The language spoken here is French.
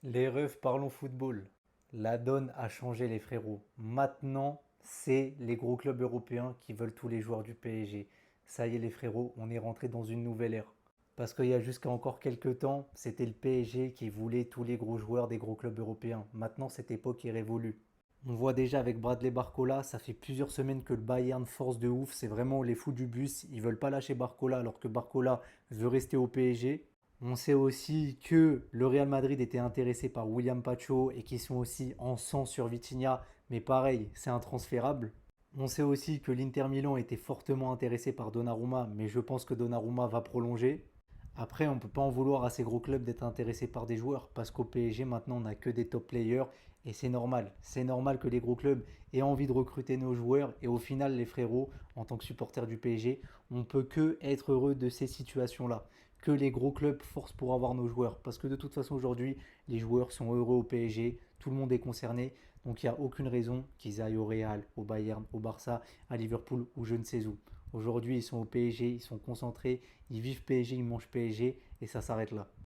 Les refs, parlons football. La donne a changé les frérots. Maintenant, c'est les gros clubs européens qui veulent tous les joueurs du PSG. Ça y est les frérots, on est rentré dans une nouvelle ère. Parce qu'il y a jusqu'à encore quelques temps, c'était le PSG qui voulait tous les gros joueurs des gros clubs européens. Maintenant, cette époque est révolue. On voit déjà avec Bradley Barcola, ça fait plusieurs semaines que le Bayern force de ouf. C'est vraiment les fous du bus. Ils veulent pas lâcher Barcola alors que Barcola veut rester au PSG. On sait aussi que le Real Madrid était intéressé par William Pacho et qu'ils sont aussi en sang sur Vitinha, mais pareil, c'est intransférable. On sait aussi que l'Inter Milan était fortement intéressé par Donnarumma, mais je pense que Donnarumma va prolonger. Après, on ne peut pas en vouloir à ces gros clubs d'être intéressés par des joueurs, parce qu'au PSG, maintenant, on n'a que des top players, et c'est normal. C'est normal que les gros clubs aient envie de recruter nos joueurs, et au final, les frérots, en tant que supporters du PSG, on peut que être heureux de ces situations-là. Que les gros clubs forcent pour avoir nos joueurs, parce que de toute façon, aujourd'hui, les joueurs sont heureux au PSG, tout le monde est concerné, donc il n'y a aucune raison qu'ils aillent au Real, au Bayern, au Barça, à Liverpool ou je ne sais où. Aujourd'hui, ils sont au PSG, ils sont concentrés, ils vivent PSG, ils mangent PSG et ça s'arrête là.